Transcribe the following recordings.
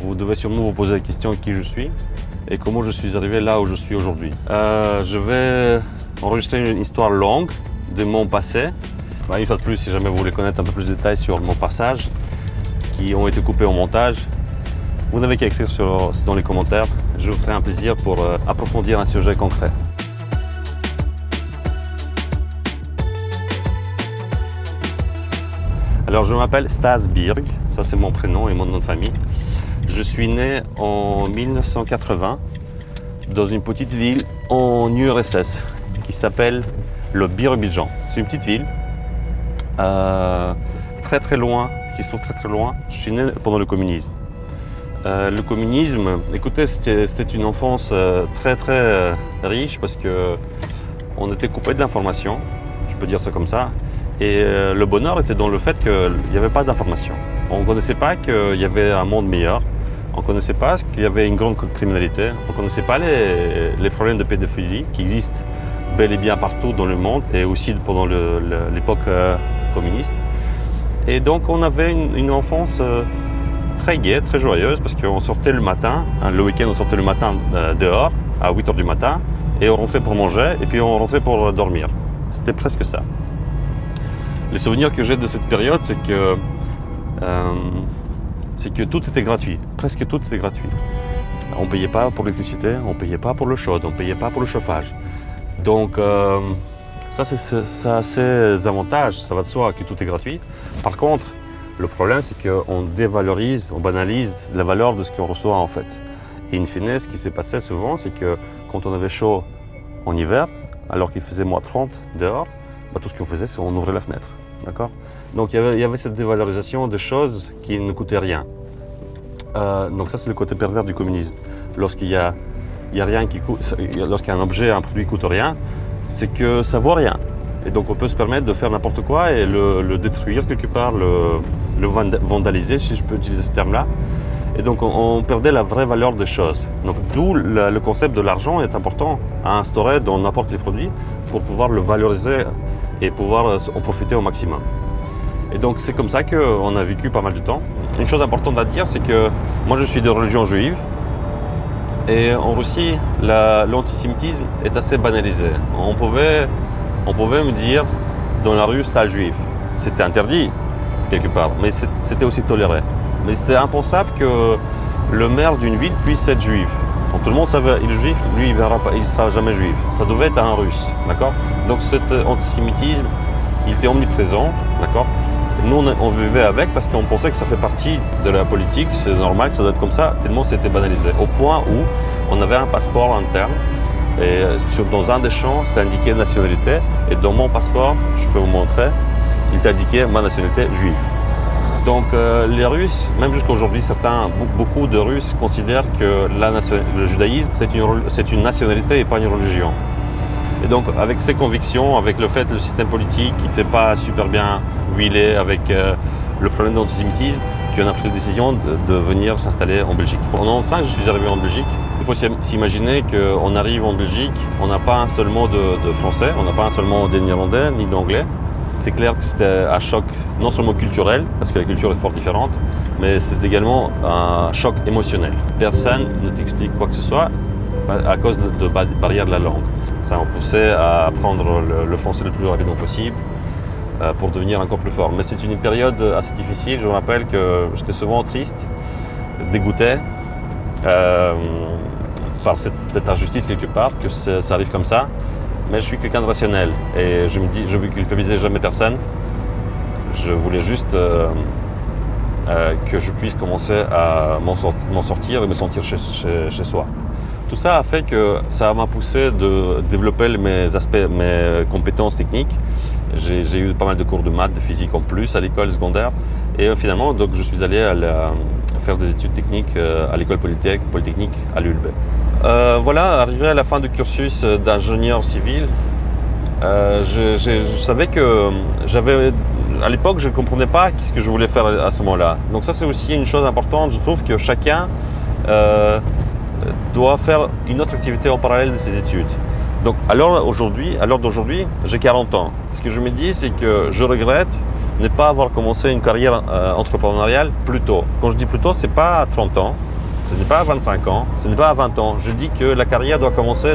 vous devez sûrement vous poser la question qui je suis et comment je suis arrivé là où je suis aujourd'hui. Je vais enregistrer une histoire longue de mon passé. Une fois de plus, si jamais vous voulez connaître un peu plus de détails sur mon passage, qui ont été coupés au montage, vous n'avez qu'à écrire dans les commentaires. Je vous ferai un plaisir pour approfondir un sujet concret. Alors, je m'appelle Stas Birg, ça c'est mon prénom et mon nom de famille. Je suis né en 1980 dans une petite ville en URSS qui s'appelle le Biробidjan. C'est une petite ville très loin, qui se trouve très loin. Je suis né pendant le communisme. Le communisme, écoutez, c'était une enfance très riche parce qu'on était coupé de l'information, je peux dire ça comme ça. Et le bonheur était dans le fait qu'il n'y avait pas d'information. On ne connaissait pas qu'il y avait un monde meilleur. On ne connaissait pas qu'il y avait une grande criminalité. On ne connaissait pas les problèmes de pédophilie qui existent bel et bien partout dans le monde et aussi pendant l'époque communiste. Et donc on avait une enfance très gaie, très joyeuse parce qu'on sortait le matin, le week-end on sortait le matin dehors à 8 h du matin et on rentrait pour manger et puis on rentrait pour dormir. C'était presque ça. Les souvenirs que j'ai de cette période, c'est que tout était gratuit, presque tout était gratuit. On ne payait pas pour l'électricité, on ne payait pas pour l'eau chaude, on ne payait pas pour le chauffage. Donc ça a ses avantages, ça va de soi que tout est gratuit. Par contre, le problème c'est qu'on dévalorise, on banalise la valeur de ce qu'on reçoit en fait. Et in fine, ce qui s'est passé souvent, c'est que quand on avait chaud en hiver, alors qu'il faisait moins 30 dehors, tout ce qu'on faisait, c'est qu'on ouvrait la fenêtre. D'accord ? Donc il y avait cette dévalorisation de choses qui ne coûtaient rien. Donc ça, c'est le côté pervers du communisme. Lorsqu'il y a rien qui coûte, lorsqu'un objet, un produit coûte rien, c'est que ça vaut rien. Et donc on peut se permettre de faire n'importe quoi et le détruire quelque part, le vandaliser, si je peux utiliser ce terme-là. Et donc on perdait la vraie valeur des choses. Donc d'où le concept de l'argent est important à instaurer dans n'importe quel produit pour pouvoir le valoriser et pouvoir en profiter au maximum. Et donc c'est comme ça qu'on a vécu pas mal de temps. Une chose importante à dire, c'est que moi je suis de religion juive et en Russie l'antisémitisme est assez banalisé. On pouvait me dire dans la rue sale juif. C'était interdit quelque part, mais c'était aussi toléré. Mais c'était impensable que le maire d'une ville puisse être juif. Donc, tout le monde savait qu'il est juif, lui il ne sera jamais juif. Ça devait être un russe, d'accord? Donc cet antisémitisme, il était omniprésent, d'accord? Nous on vivait avec parce qu'on pensait que ça fait partie de la politique, c'est normal que ça doit être comme ça, tellement c'était banalisé. Au point où on avait un passeport interne et dans un des champs, c'était indiqué nationalité et dans mon passeport, je peux vous montrer, il est indiqué ma nationalité juive. Donc les Russes, même jusqu'à aujourd'hui, beaucoup de Russes considèrent que le judaïsme c'est une nationalité et pas une religion. Et donc avec ces convictions, avec le fait que le système politique qui n'était pas super bien huilé, avec le problème d'antisémitisme, qu'on a pris la décision de venir s'installer en Belgique. En 1995, je suis arrivé en Belgique. Il faut s'imaginer qu'on arrive en Belgique, on n'a pas un seul mot de français, on n'a pas un seul mot de néerlandais ni d'anglais. C'est clair que c'était un choc non seulement culturel, parce que la culture est fort différente, mais c'est également un choc émotionnel. Personne ne t'explique quoi que ce soit à cause de barrière de la langue. Ça m'a poussé à apprendre le français le plus rapidement possible pour devenir encore plus fort. Mais c'est une période assez difficile. Je me rappelle que j'étais souvent triste, dégoûté par cette injustice quelque part, que ça arrive comme ça. Mais je suis quelqu'un de rationnel et je me dis, je ne culpabilisais jamais personne. Je voulais juste que je puisse commencer à m'en sortir et me sentir chez soi. Tout ça a fait que ça m'a poussé de développer mes compétences techniques. J'ai eu pas mal de cours de maths, de physique en plus à l'école secondaire. Et finalement, donc, je suis allé faire des études techniques à l'école polytechnique à l'ULB. Voilà, arrivé à la fin du cursus d'ingénieur civil, je savais que à l'époque, je ne comprenais pas ce que je voulais faire à ce moment-là. Donc ça, c'est aussi une chose importante. Je trouve que chacun doit faire une autre activité en parallèle de ses études. Donc à l'heure d'aujourd'hui, j'ai 40 ans. Ce que je me dis, c'est que je regrette ne pas avoir commencé une carrière entrepreneuriale plus tôt. Quand je dis plus tôt, ce n'est pas à 30 ans, Ce n'est pas à 25 ans, ce n'est pas à 20 ans. Je dis que la carrière doit commencer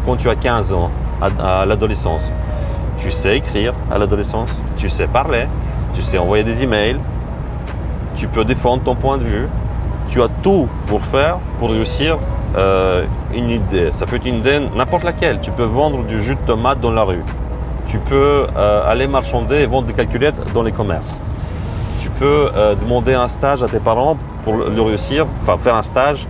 quand tu as 15 ans, à l'adolescence. Tu sais écrire à l'adolescence, tu sais parler, tu sais envoyer des emails, tu peux défendre ton point de vue. Tu as tout pour faire, pour réussir une idée. Ça peut être une idée n'importe laquelle. Tu peux vendre du jus de tomate dans la rue. Tu peux aller marchander et vendre des calculettes dans les commerces. Tu peux demander un stage à tes parents pour le réussir, enfin faire un stage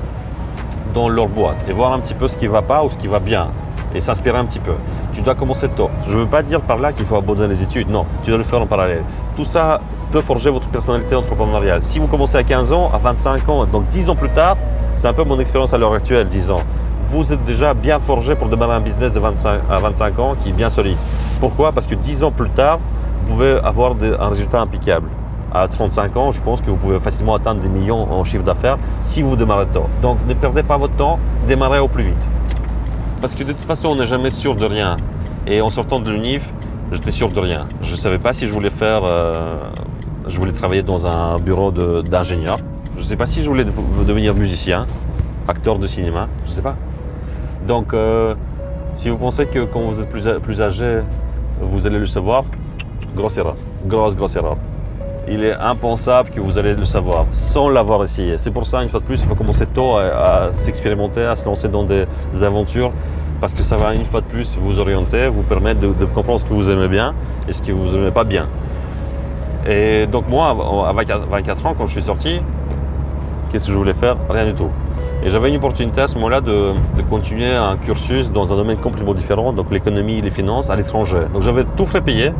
dans leur boîte et voir un petit peu ce qui ne va pas ou ce qui va bien et s'inspirer un petit peu. Tu dois commencer tôt. Je ne veux pas dire par là qu'il faut abandonner les études, non, tu dois le faire en parallèle. Tout ça peut forger votre personnalité entrepreneuriale. Si vous commencez à 15 ans, à 25 ans, donc 10 ans plus tard, c'est un peu mon expérience à l'heure actuelle, 10 ans. Vous êtes déjà bien forgé pour démarrer un business de 25 à 25 ans qui est bien solide. Pourquoi? Parce que 10 ans plus tard, vous pouvez avoir un résultat impeccable. À 35 ans, je pense que vous pouvez facilement atteindre des millions en chiffre d'affaires si vous démarrez tôt. Donc ne perdez pas votre temps, démarrez au plus vite. Parce que de toute façon, on n'est jamais sûr de rien. Et en sortant de l'UNIF, j'étais sûr de rien. Je ne savais pas si je voulais faire... je voulais travailler dans un bureau d'ingénieur. Je ne sais pas si je voulais devenir musicien, acteur de cinéma, je ne sais pas. Donc, si vous pensez que quand vous êtes plus âgé, vous allez le savoir, grosse erreur, grosse erreur. Il est impensable que vous allez le savoir sans l'avoir essayé. C'est pour ça, une fois de plus, il faut commencer tôt à s'expérimenter, à se lancer dans des aventures parce que ça va, une fois de plus, vous orienter, vous permettre de comprendre ce que vous aimez bien et ce que vous n'aimez pas bien. Et donc moi, à 24 ans, quand je suis sorti, qu'est-ce que je voulais faire? Rien du tout. Et j'avais une opportunité à ce moment-là de continuer un cursus dans un domaine complètement différent, donc l'économie et les finances à l'étranger. Donc j'avais tout frais payé,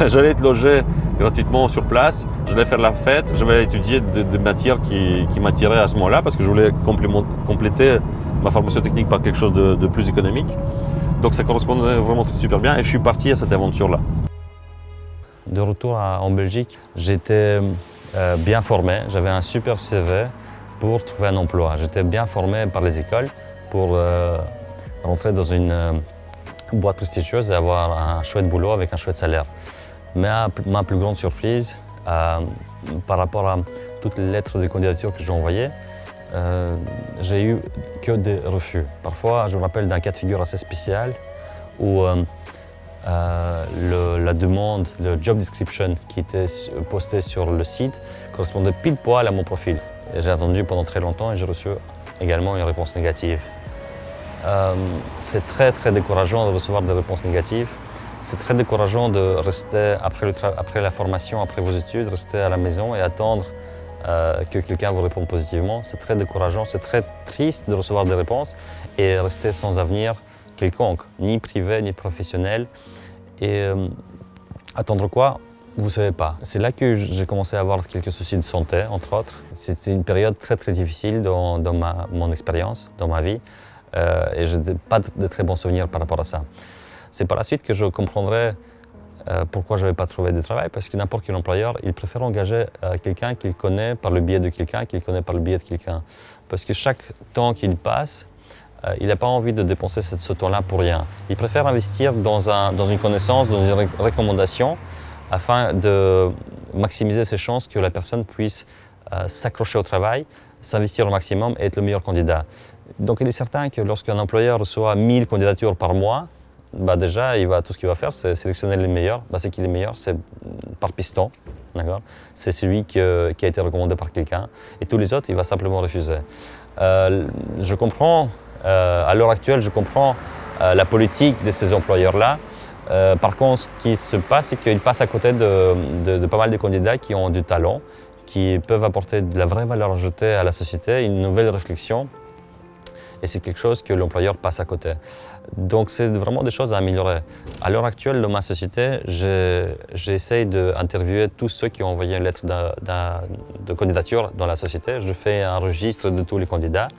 j'allais être logé gratuitement sur place, j'allais faire la fête, j'allais étudier des matières qui m'attiraient à ce moment-là parce que je voulais compléter ma formation technique par quelque chose de plus économique. Donc ça correspondait vraiment super bien et je suis parti à cette aventure-là. De retour en Belgique, j'étais bien formé, j'avais un super CV pour trouver un emploi. J'étais bien formé par les écoles pour rentrer dans une boîte prestigieuse et avoir un chouette boulot avec un chouette salaire. Mais à ma plus grande surprise, par rapport à toutes les lettres de candidature que j'ai envoyées, j'ai eu que des refus. Parfois, je me rappelle d'un cas de figure assez spécial où la demande, le job description qui était posté sur le site correspondait pile poil à mon profil. J'ai attendu pendant très longtemps et j'ai reçu également une réponse négative. C'est très décourageant de recevoir des réponses négatives. C'est très décourageant de rester après la formation, après vos études, rester à la maison et attendre que quelqu'un vous réponde positivement. C'est très décourageant, c'est très triste de recevoir des réponses et rester sans avenir quelconque, ni privé ni professionnel. Et attendre quoi? Vous ne savez pas. C'est là que j'ai commencé à avoir quelques soucis de santé, entre autres. C'était une période très difficile dans mon expérience, dans ma vie. Et je n'ai pas de très bons souvenirs par rapport à ça. C'est par la suite que je comprendrai pourquoi je n'avais pas trouvé de travail, parce que n'importe quel employeur, il préfère engager quelqu'un qu'il connaît par le biais de quelqu'un, qu'il connaît par le biais de quelqu'un. Parce que chaque temps qu'il passe, il n'a pas envie de dépenser ce temps-là pour rien. Il préfère investir dans une connaissance, dans une recommandation, afin de maximiser ses chances que la personne puisse s'accrocher au travail, s'investir au maximum et être le meilleur candidat. Donc il est certain que lorsqu'un employeur reçoit 1000 candidatures par mois, déjà tout ce qu'il va faire, c'est sélectionner les meilleurs. C'est qui les meilleurs? C'est par piston. C'est celui qui a été recommandé par quelqu'un. Et tous les autres, il va simplement refuser. Je comprends, à l'heure actuelle, je comprends la politique de ces employeurs-là. Par contre, ce qui se passe, c'est qu'ils passent à côté de pas mal de candidats qui ont du talent, qui peuvent apporter de la vraie valeur ajoutée à la société, une nouvelle réflexion. Et c'est quelque chose que l'employeur passe à côté. Donc c'est vraiment des choses à améliorer. À l'heure actuelle, dans ma société, j'essaie d'interviewer tous ceux qui ont envoyé une lettre de candidature dans la société. Je fais un registre de tous les candidats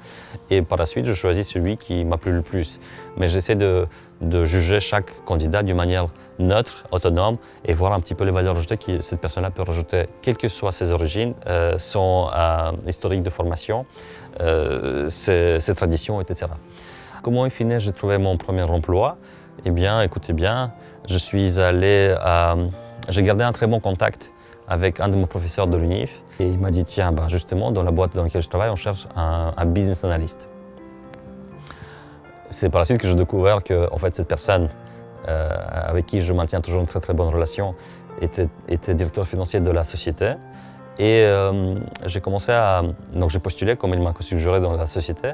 et par la suite, je choisis celui qui m'a plu le plus. Mais j'essaie de juger chaque candidat d'une manière neutre, autonome et voir un petit peu les valeurs ajoutées que cette personne-là peut rajouter, quelles que soient ses origines, son historique de formation, ses traditions, etc. Comment in fine j'ai trouvé mon premier emploi? Eh bien, écoutez bien, j'ai gardé un très bon contact avec un de mes professeurs de l'UNIF. Et il m'a dit, tiens, bah, justement, dans la boîte dans laquelle je travaille, on cherche un business analyst. C'est par la suite que j'ai découvert que en fait, cette personne avec qui je maintiens toujours une très très bonne relation était directeur financier de la société. Et j'ai commencé à... Donc j'ai postulé comme il m'a suggéré dans la société,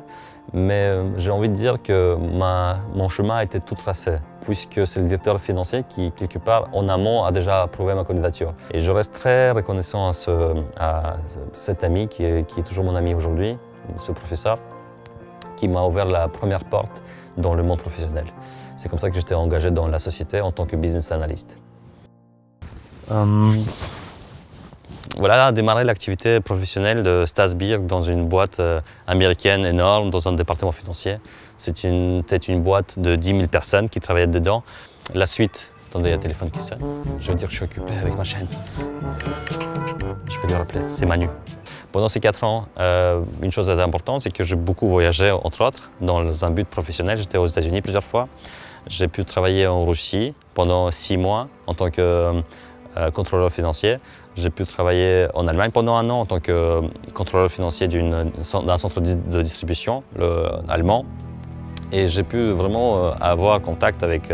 mais j'ai envie de dire que mon chemin a été tout tracé, puisque c'est le directeur financier qui, quelque part, en amont, a déjà approuvé ma candidature. Et je reste très reconnaissant à cet ami, qui est toujours mon ami aujourd'hui, ce professeur, qui m'a ouvert la première porte dans le monde professionnel. C'est comme ça que j'étais engagé dans la société en tant que business analyst. Voilà, a démarré l'activité professionnelle de Stas Birk dans une boîte américaine énorme, dans un département financier. C'était une boîte de 10 000 personnes qui travaillaient dedans. La suite, attendez, il y a un téléphone qui sonne. Je veux dire que je suis occupé avec ma chaîne. Je vais lui rappeler, c'est Manu. Pendant ces 4 ans, une chose importante, c'est que j'ai beaucoup voyagé, entre autres, dans un but professionnel. J'étais aux États-Unis plusieurs fois. J'ai pu travailler en Russie pendant 6 mois en tant que contrôleur financier. J'ai pu travailler en Allemagne pendant 1 an en tant que contrôleur financier d'un centre de distribution allemand. Et j'ai pu vraiment avoir contact avec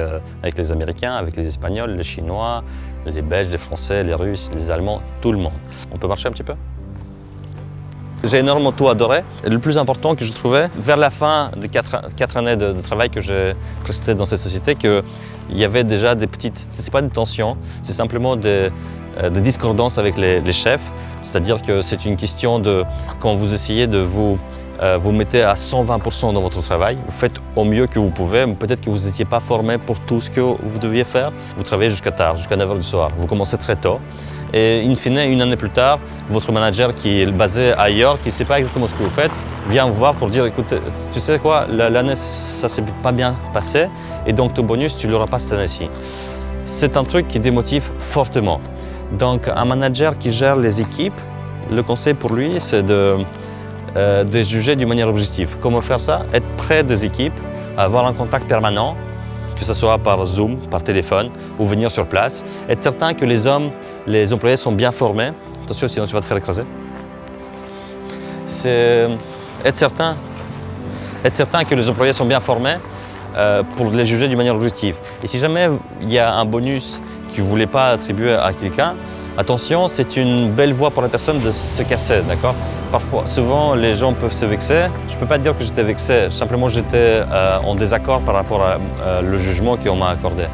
les Américains, avec les Espagnols, les Chinois, les Belges, les Français, les Russes, les Allemands, tout le monde. On peut marcher un petit peu? J'ai énormément tout adoré. Et le plus important que je trouvais, vers la fin des 4 années de travail que j'ai presté dans cette société, qu'il y avait déjà des petites, c'est pas des tensions, c'est simplement des discordances avec les chefs. C'est-à-dire que c'est une question de, quand vous essayez de vous mettez à 120% dans votre travail, vous faites au mieux que vous pouvez, mais peut-être que vous n'étiez pas formé pour tout ce que vous deviez faire. Vous travaillez jusqu'à tard, jusqu'à 9 h du soir. Vous commencez très tôt. Et in fine, 1 année plus tard, votre manager qui est basé ailleurs, qui ne sait pas exactement ce que vous faites, vient vous voir pour dire, écoute, tu sais quoi, l'année, ça ne s'est pas bien passé, et donc ton bonus, tu ne l'auras pas cette année-ci. C'est un truc qui démotive fortement. Donc un manager qui gère les équipes, le conseil pour lui, c'est de juger d'une manière objective. Comment faire ça? Être près des équipes, avoir un contact permanent, que ce soit par Zoom, par téléphone ou venir sur place. Être certain que les employés sont bien formés. Attention, sinon tu vas te faire écraser. C'est être certain que les employés sont bien formés pour les juger d'une manière objective. Et si jamais il y a un bonus que vous ne voulez pas attribuer à quelqu'un, attention, c'est une belle voie pour la personne de se casser, d'accord? Parfois, souvent, les gens peuvent se vexer. Je ne peux pas dire que j'étais vexé, simplement j'étais en désaccord par rapport à le jugement qu'on m'a accordé.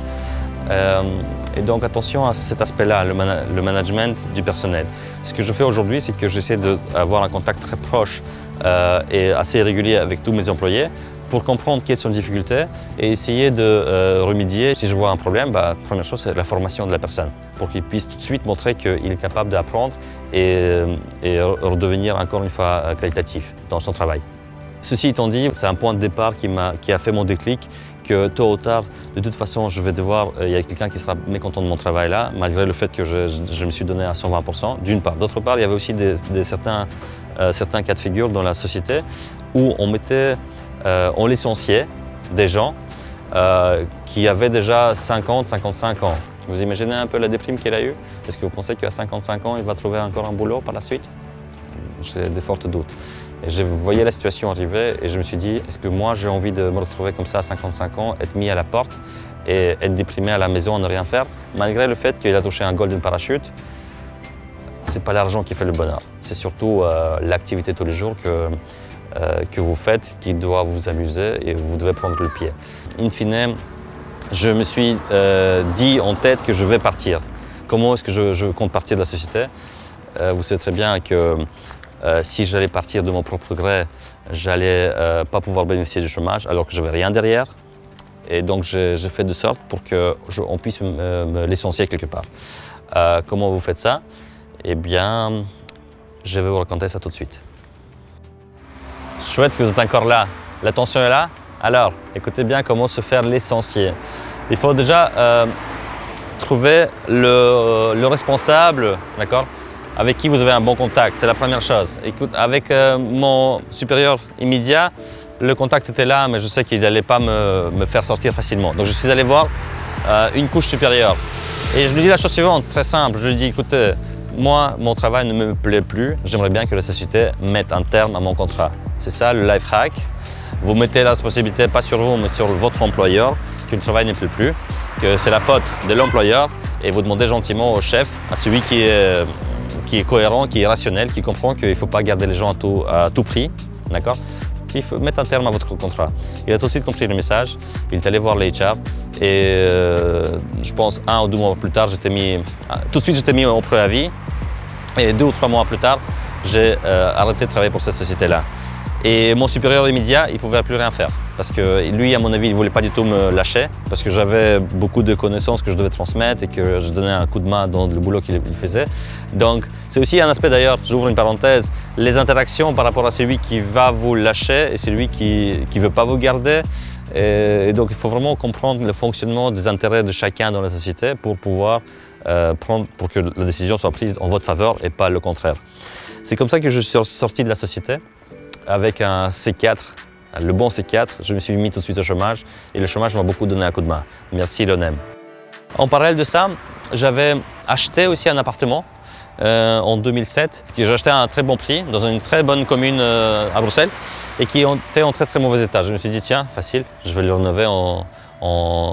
Et donc attention à cet aspect-là, le management du personnel. Ce que je fais aujourd'hui, c'est que j'essaie d'avoir un contact très proche et assez régulier avec tous mes employés pour comprendre quelles sont les difficultés et essayer de remédier. Si je vois un problème, la première chose, c'est la formation de la personne pour qu'il puisse tout de suite montrer qu'il est capable d'apprendre et redevenir encore une fois qualitatif dans son travail. Ceci étant dit, c'est un point de départ qui a fait mon déclic, que tôt ou tard, de toute façon, il y a quelqu'un qui sera mécontent de mon travail là, malgré le fait que je me suis donné à 120%, d'une part. D'autre part, il y avait aussi certains cas de figure dans la société où on licenciait des gens qui avaient déjà 50, 55 ans. Vous imaginez un peu la déprime qu'il a eue? Est-ce que vous pensez qu'à 55 ans, il va trouver encore un boulot par la suite? J'ai des forts doutes. Et je voyais la situation arriver et je me suis dit, est-ce que moi j'ai envie de me retrouver comme ça à 55 ans, être mis à la porte et être déprimé à la maison, ne rien faire, malgré le fait qu'il a touché un golden parachute? C'est pas l'argent qui fait le bonheur, c'est surtout l'activité tous les jours que vous faites qui doit vous amuser et vous devez prendre le pied. In fine, je me suis dit en tête que je vais partir. Comment est-ce que je compte partir de la société? Vous savez très bien que si j'allais partir de mon propre gré, j'allais pas pouvoir bénéficier du chômage alors que je n'avais rien derrière. Et donc j'ai fait de sorte pour qu'on puisse me licencier quelque part. Comment vous faites ça? Eh bien, je vais vous raconter ça tout de suite. Chouette que vous êtes encore là. L'attention est là? Alors, écoutez bien comment se faire licencier. Il faut déjà trouver le responsable, d'accord, avec qui vous avez un bon contact. C'est la première chose. Écoute, avec mon supérieur immédiat, le contact était là, mais je sais qu'il n'allait pas me faire sortir facilement. Donc je suis allé voir une couche supérieure. Et je lui dis la chose suivante, très simple. Je lui dis, écoutez, moi, mon travail ne me plaît plus, j'aimerais bien que la société mette un terme à mon contrat. C'est ça le life hack. Vous mettez la responsabilité pas sur vous, mais sur votre employeur, que le travail ne plaît plus, que c'est la faute de l'employeur et vous demandez gentiment au chef, à celui qui est cohérent, qui est rationnel, qui comprend qu'il ne faut pas garder les gens à tout prix, d'accord? Qu'il faut mettre un terme à votre contrat. Il a tout de suite compris le message, il est allé voir les HR et je pense 1 ou 2 mois plus tard, tout de suite j'étais mis au préavis et 2 ou 3 mois plus tard, j'ai arrêté de travailler pour cette société-là. Et mon supérieur immédiat, il ne pouvait plus rien faire. Parce que lui, à mon avis, il ne voulait pas du tout me lâcher. Parce que j'avais beaucoup de connaissances que je devais transmettre et que je donnais un coup de main dans le boulot qu'il faisait. Donc, c'est aussi un aspect d'ailleurs, j'ouvre une parenthèse, les interactions par rapport à celui qui va vous lâcher et celui qui ne veut pas vous garder. Et donc, il faut vraiment comprendre le fonctionnement des intérêts de chacun dans la société pour pouvoir pour que la décision soit prise en votre faveur et pas le contraire. C'est comme ça que je suis sorti de la société. Avec un C4, le bon C4, je me suis mis tout de suite au chômage et le chômage m'a beaucoup donné un coup de main. Merci l'ONEM. En parallèle de ça, j'avais acheté aussi un appartement en 2007 que j'ai acheté à un très bon prix dans une très bonne commune à Bruxelles et qui était en très mauvais état. Je me suis dit tiens, facile, je vais le rénover en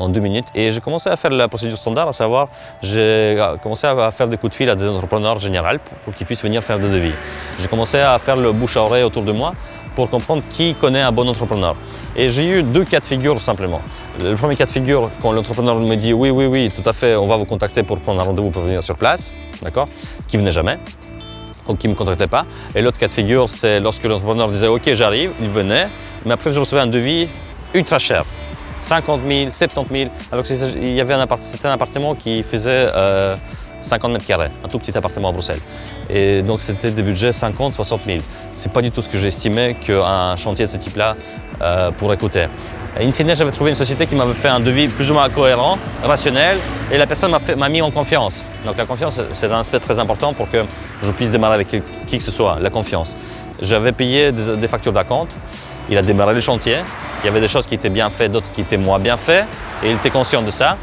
2 minutes. Et j'ai commencé à faire la procédure standard, à savoir, j'ai commencé à faire des coups de fil à des entrepreneurs généraux pour qu'ils puissent venir faire des devis. J'ai commencé à faire le bouche à oreille autour de moi pour comprendre qui connaît un bon entrepreneur. Et j'ai eu 2 cas de figure simplement. Le premier cas de figure, quand l'entrepreneur me dit oui, tout à fait, on va vous contacter pour prendre un rendez-vous pour venir sur place, d'accord, qui venait jamais, ou qui ne me contactait pas. Et l'autre cas de figure, c'est lorsque l'entrepreneur disait ok, j'arrive, il venait, mais après je recevais un devis ultra cher. 50 000, 70 000, alors que c'était un appartement qui faisait 50 mètres carrés, un tout petit appartement à Bruxelles. Et donc c'était des budgets 50, 60 000. C'est pas du tout ce que j'estimais qu'un chantier de ce type-là pourrait coûter. In fine, j'avais trouvé une société qui m'avait fait un devis plus ou moins cohérent, rationnel, et la personne m'a mis en confiance. Donc la confiance, c'est un aspect très important pour que je puisse démarrer avec qui que ce soit, la confiance. J'avais payé des factures d'acompte, il a démarré le chantier. Il y avait des choses qui étaient bien faites, d'autres qui étaient moins bien faites, et il était conscient de ça.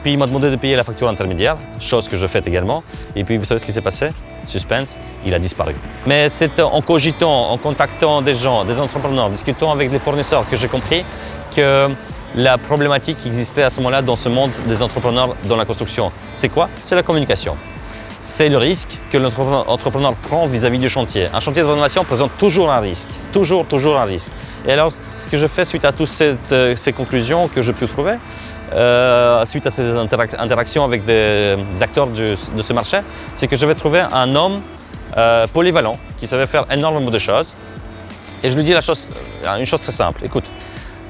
Puis il m'a demandé de payer la facture intermédiaire, chose que je fais également. Et puis vous savez ce qui s'est passé? Suspense, il a disparu. Mais c'est en cogitant, en contactant des gens, des entrepreneurs, discutant avec des fournisseurs que j'ai compris que la problématique qui existait à ce moment-là dans ce monde des entrepreneurs dans la construction. C'est quoi? C'est la communication. C'est le risque que l'entrepreneur prend vis-à-vis du chantier. Un chantier de rénovation présente toujours un risque, toujours un risque. Et alors, ce que je fais suite à toutes ces conclusions que je peux trouver, suite à ces interactions avec des acteurs de ce marché, c'est que je vais trouver un homme polyvalent qui savait faire énormément de choses. Et je lui dis une chose très simple. Écoute,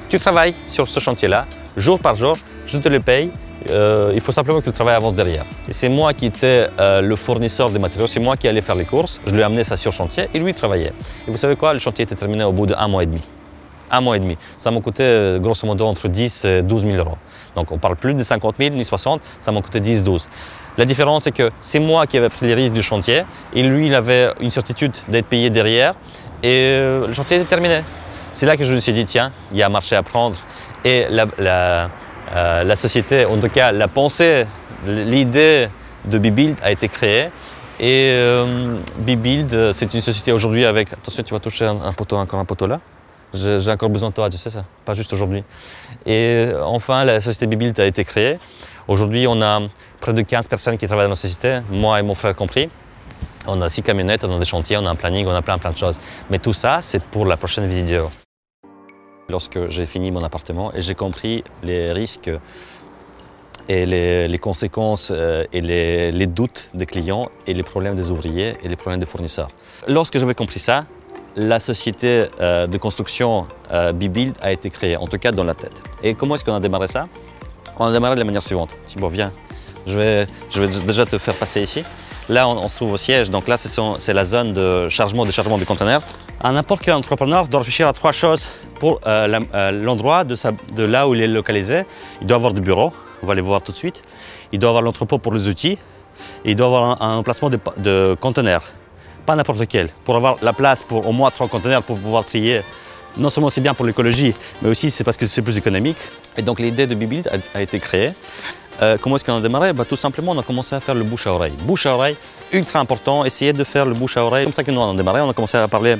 tu travailles sur ce chantier-là, jour par jour, je te le paye. Il faut simplement que le travail avance derrière. Et c'est moi qui étais le fournisseur des matériaux, c'est moi qui allais faire les courses, je lui ai amené ça sur chantier et lui il travaillait. Et vous savez quoi, le chantier était terminé au bout de 1 mois et demi. 1 mois et demi. Ça m'a coûté grosso modo entre 10 et 12 000 euros. Donc on ne parle plus de 50 000 ni 60, ça m'a coûté 10, 12. La différence c'est que c'est moi qui avais pris les risques du chantier et lui il avait une certitude d'être payé derrière et le chantier était terminé. C'est là que je me suis dit tiens, il y a un marché à prendre et la société, en tout cas la pensée, l'idée de BeBuild a été créée et BeBuild c'est une société aujourd'hui avec, attention tu vas toucher encore un poteau là, j'ai encore besoin de toi, tu sais ça, pas juste aujourd'hui. Et enfin la société BeBuild a été créée, aujourd'hui on a près de 15 personnes qui travaillent dans la société, moi et mon frère compris. On a 6 camionnettes, on a des chantiers, on a un planning, on a plein de choses. Mais tout ça c'est pour la prochaine vidéo. Lorsque j'ai fini mon appartement et j'ai compris les risques et les conséquences et les doutes des clients et les problèmes des ouvriers et les problèmes des fournisseurs. Lorsque j'avais compris ça, la société de construction BeBuild a été créée, en tout cas dans la tête. Et comment est-ce qu'on a démarré ça? On a démarré de la manière suivante. Thibaut, viens, je vais déjà te faire passer ici. Là, on se trouve au siège, donc là, c'est la zone de chargement, déchargement du conteneur. N'importe quel entrepreneur doit réfléchir à 3 choses pour l'endroit de là où il est localisé. Il doit avoir des bureaux, on va les voir tout de suite. Il doit avoir l'entrepôt pour les outils. Et il doit avoir un emplacement de conteneurs, pas n'importe lequel. Pour avoir la place pour au moins 3 conteneurs pour pouvoir trier. Non seulement c'est bien pour l'écologie, mais aussi c'est parce que c'est plus économique. Et donc l'idée de BeBuild a été créée Comment est-ce qu'on a démarré? Tout simplement, on a commencé à faire le bouche à oreille. Bouche à oreille, ultra important, essayer de faire le bouche à oreille. Comme ça que nous on a démarré, on a commencé à parler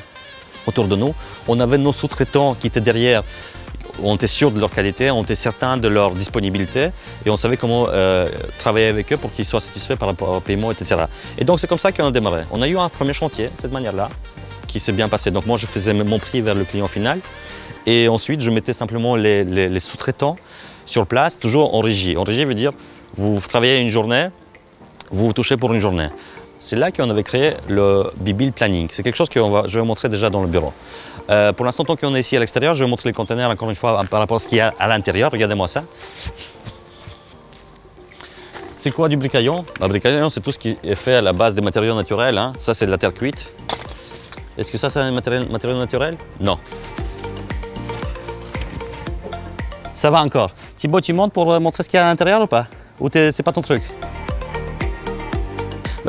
autour de nous. On avait nos sous-traitants qui étaient derrière. On était sûr de leur qualité, on était certain de leur disponibilité et on savait comment travailler avec eux pour qu'ils soient satisfaits par rapport au paiement, etc. Et donc c'est comme ça qu'on a démarré. On a eu un premier chantier de cette manière-là qui s'est bien passé. Donc moi je faisais mon prix vers le client final et ensuite je mettais simplement les sous-traitants sur place, toujours en régie. En régie veut dire vous travaillez une journée, vous vous touchez pour une journée. C'est là qu'on avait créé le BB Planning. C'est quelque chose que je vais montrer déjà dans le bureau. Pour l'instant, tant qu'on est ici à l'extérieur, je vais montrer les conteneurs encore une fois par rapport à ce qu'il y a à l'intérieur. Regardez-moi ça. C'est quoi du bricaillon? Le bricaillon, c'est tout ce qui est fait à la base des matériaux naturels. Hein. Ça, c'est de la terre cuite. Est-ce que ça, c'est un matériau naturel? Non. Ça va encore. Thibaut, tu montes pour montrer ce qu'il y a à l'intérieur ou pas? Ou c'est pas ton truc?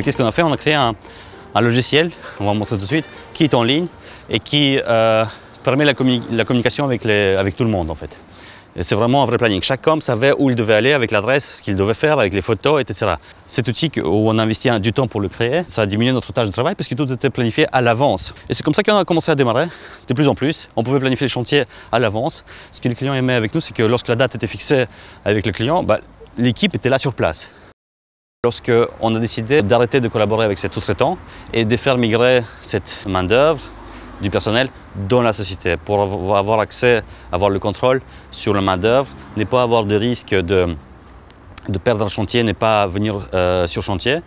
Qu'est-ce qu'on a fait? On a créé un logiciel, on va montrer tout de suite, qui est en ligne et qui permet la communication avec tout le monde en fait. Et c'est vraiment un vrai planning. Chaque homme savait où il devait aller avec l'adresse, ce qu'il devait faire avec les photos, etc. Cet outil où on a investi du temps pour le créer, ça a diminué notre tâche de travail parce que tout était planifié à l'avance. Et c'est comme ça qu'on a commencé à démarrer de plus en plus. On pouvait planifier les chantiers à l'avance. Ce que le client aimait avec nous, c'est que lorsque la date était fixée avec le client, l'équipe était là sur place. Lorsqu'on a décidé d'arrêter de collaborer avec cet sous-traitant et de faire migrer cette main-d'œuvre du personnel dans la société pour avoir accès, avoir le contrôle sur la main-d'œuvre, ne pas avoir de risque de perdre un chantier, ne pas venir sur chantier,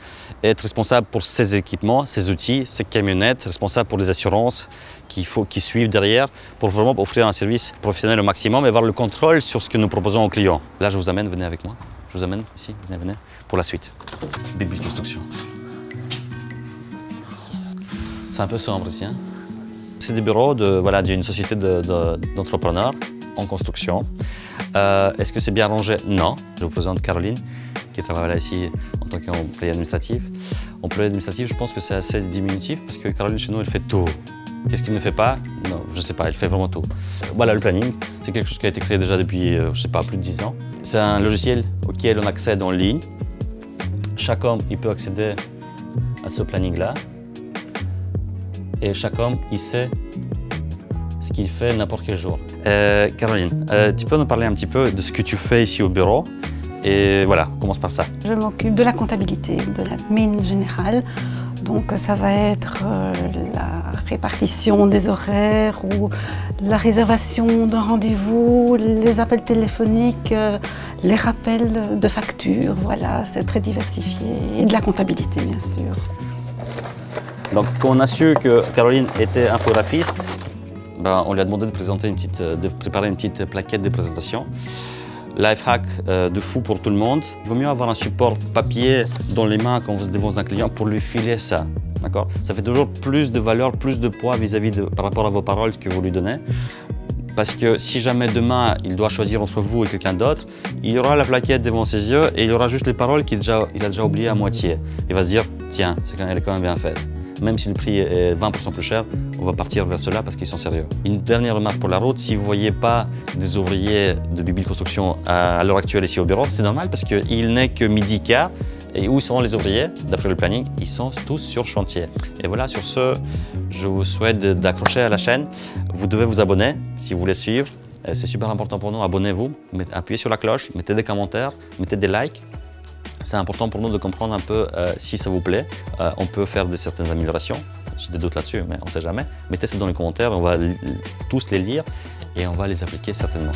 et être responsable pour ses équipements, ses outils, ses camionnettes, responsable pour les assurances qui suivent derrière pour vraiment offrir un service professionnel au maximum et avoir le contrôle sur ce que nous proposons aux clients. Là, je vous amène, venez avec moi. Je vous amène ici, venez, pour la suite. BB Construction. C'est un peu sombre ici. Hein? C'est des bureaux d'une société d'entrepreneurs en construction. Est-ce que c'est bien rangé? Non. Je vous présente Caroline, qui travaille là ici en tant qu'employée administrative. Employée administrative, je pense que c'est assez diminutif parce que Caroline, chez nous, elle fait tout. Qu'est-ce qu'il ne fait pas? Non, je ne sais pas, elle fait vraiment tout. Voilà, le planning, c'est quelque chose qui a été créé déjà depuis, je ne sais pas, plus de 10 ans. C'est un logiciel auquel on accède en ligne. Chaque homme, il peut accéder à ce planning-là. Et chaque homme, il sait ce qu'il fait n'importe quel jour. Caroline, tu peux nous parler un petit peu de ce que tu fais ici au bureau? Et voilà, on commence par ça. Je m'occupe de la comptabilité, de la mine générale. Donc ça va être la répartition des horaires ou la réservation d'un rendez-vous, les appels téléphoniques, les rappels de factures. Voilà, c'est très diversifié. Et de la comptabilité, bien sûr. Donc quand on a su que Caroline était infographiste, on lui a demandé de préparer une petite plaquette de présentation. Life hack de fou pour tout le monde. Il vaut mieux avoir un support papier dans les mains quand vous êtes devant un client pour lui filer ça. Ça fait toujours plus de valeur, plus de poids par rapport à vos paroles que vous lui donnez. Parce que si jamais demain il doit choisir entre vous et quelqu'un d'autre, il y aura la plaquette devant ses yeux et il y aura juste les paroles qu'il a déjà oubliées à moitié. Il va se dire, tiens, elle est quand même bien faite. Même si le prix est 20% plus cher, on va partir vers cela parce qu'ils sont sérieux. Une dernière remarque pour la route, si vous ne voyez pas des ouvriers de BB Construction à l'heure actuelle ici au bureau, c'est normal parce qu'il n'est que midi quart. Et où sont les ouvriers? D'après le planning, ils sont tous sur chantier. Et voilà, sur ce, je vous souhaite d'accrocher à la chaîne. Vous devez vous abonner si vous voulez suivre. C'est super important pour nous, abonnez-vous, appuyez sur la cloche, mettez des commentaires, mettez des likes. C'est important pour nous de comprendre un peu si ça vous plaît. On peut faire certaines améliorations. J'ai des doutes là-dessus, mais on ne sait jamais. Mettez ça dans les commentaires, on va tous les lire et on va les appliquer certainement.